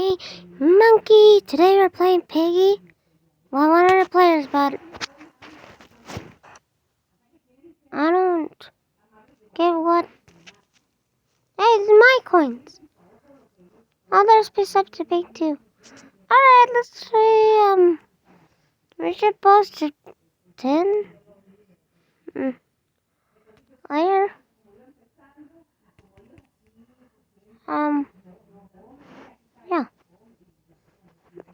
me, Monkey. Today we're playing Piggy. Well, one of the players, but I don't get what. Hey, it's my coins. Oh, there's piece up to Pig too. Alright, let's see, we should post to 10. Later. Yeah.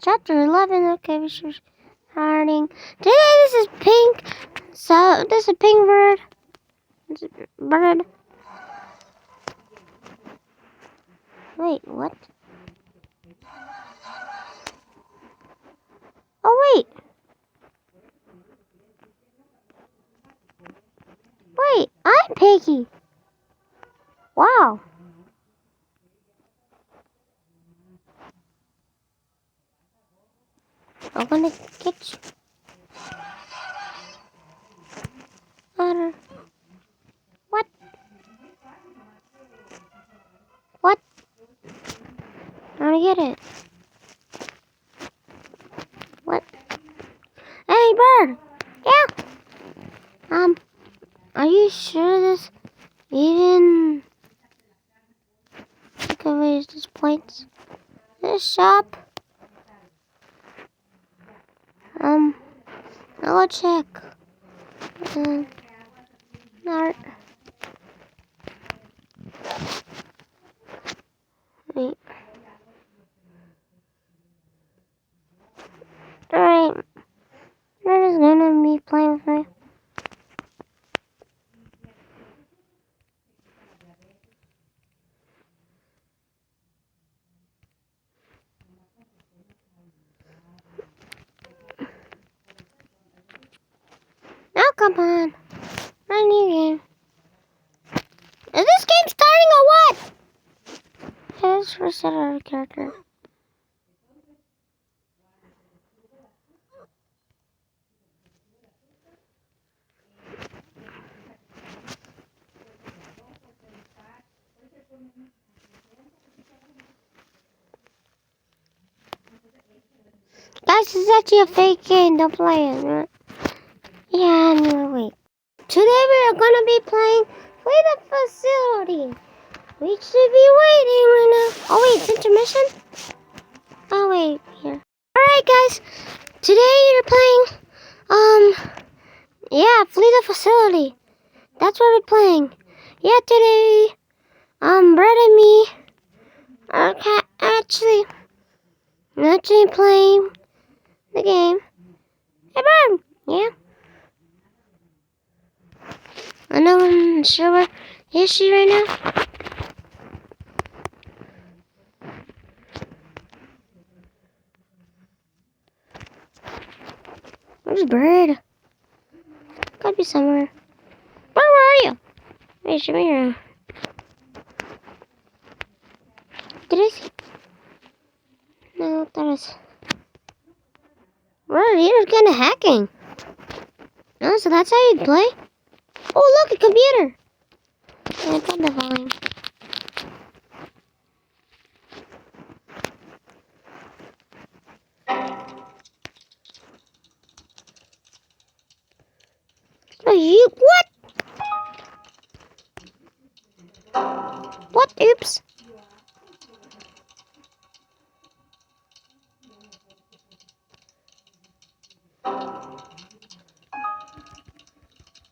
Chapter 11, okay, we should starting. Today this is Pink. So, this is Pink Bird. Bird. Wait, what? Oh, wait. Wait, I'm Piggy. Wow. I'm gonna get you. What? What? I don't get it. What? Hey, bird. Yeah. Are you sure this even can raise these points? This shop. I'll go check. Not. Wait. Alright. We're just gonna be playing with me. Now come on. Run your game. Is this game starting or what? Let's reset our character. Guys, this is actually a fake game. Don't play it. Right? Yeah, anyway. Today we are gonna be playing Freedom Facility. We should be waiting right now. Oh wait, it's intermission? Oh wait, here. Alright guys, today you're playing, yeah, Flee the Facility. That's what we're playing. Yeah, today, Brett and me are actually playing the game. Hey, Bird! Yeah? I know I'm sure where is she right now? Where's Bird? Gotta be somewhere. Bird, where are you? Wait, show me around. Did I see? No, that is. Bird, you're kind of hacking. Oh, so that's how you play? Oh, look, a computer. Yeah, turn the volume. Oh, you what? What? Oops.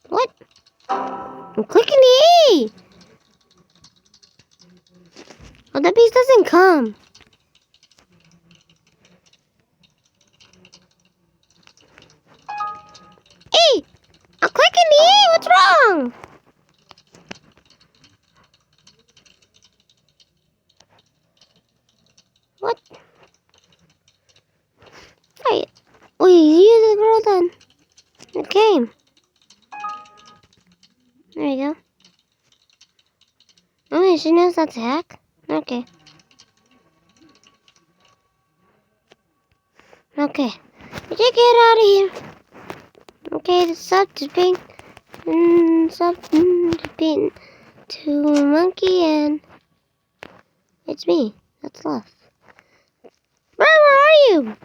What? I'm clicking the E. Oh, that piece doesn't come. E! I'm clicking the E. What's wrong? What? Wait. Wait, you the girl then. It came. There you go. Oh, wait, she knows that's a hack? Okay. Okay. We should get out of here. Okay, the sub to pink. Sub to pink. To Monkey and it's me. That's left. you?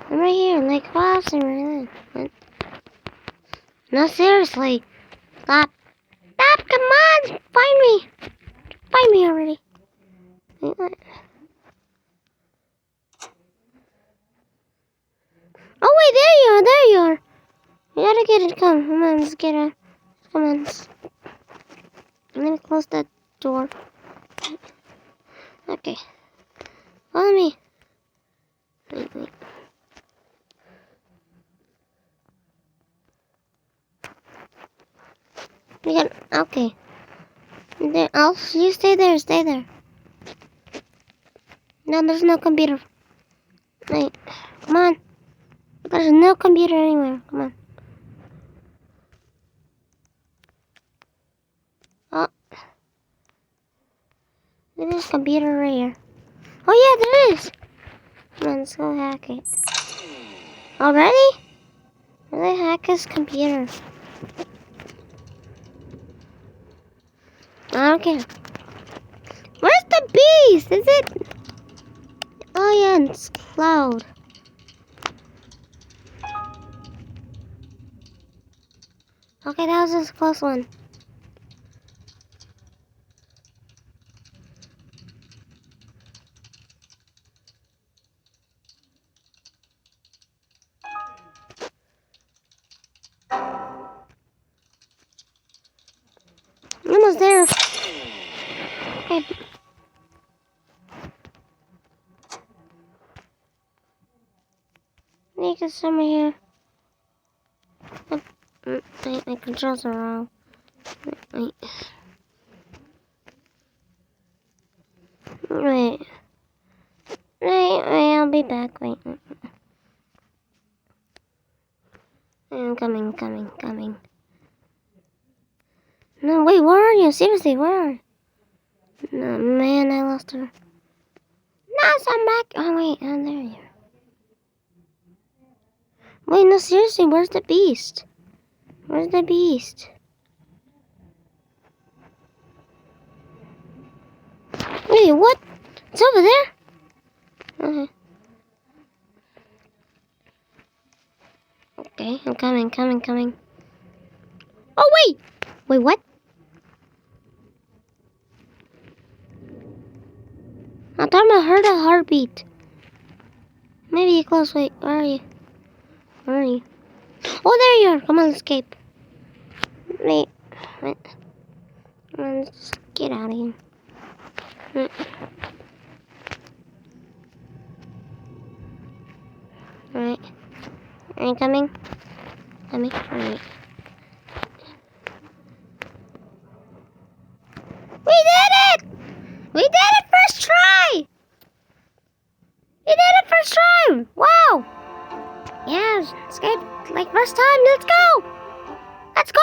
I'm right here, like crossing right there. No, seriously. Stop. Stop, come on! Find me! Find me already. Wait, what? Oh wait, there you are, there you are. You gotta get it, come on, let's get it. Come on. Let me close that door. Okay. Follow me. Wait. We got, okay. There, you stay there. No, there's no computer. Wait, come on. There's no computer anywhere. Come on. Oh, there's a computer right here. Oh yeah, there is. Come on, let's go hack it. Already? Really hack his computer? I don't care. Where's the beast? Is it? Oh yeah, it's Cloud. Okay, that was a close one. Almost there. Okay. Make this somewhere here. My controls are wrong. Wait, I'll be back. Wait. I'm coming. No, wait, where are you? Seriously, where are you? No, man, I lost her. No, I'm back. Oh, wait, oh, there you are. Wait, no, seriously, where's the beast? Where's the beast? Wait, what? It's over there? Okay, I'm coming. Oh, wait! Wait, what? I thought I heard a heartbeat. Maybe you're close. Wait, where are you? Oh, there you are. Come on, let's escape. Wait. Come on, let's get out of here. Alright. Are you coming? Alright. We did it! We did it first try! We did it first try! Wow! Yeah, escape like first time. Let's go! Let's go!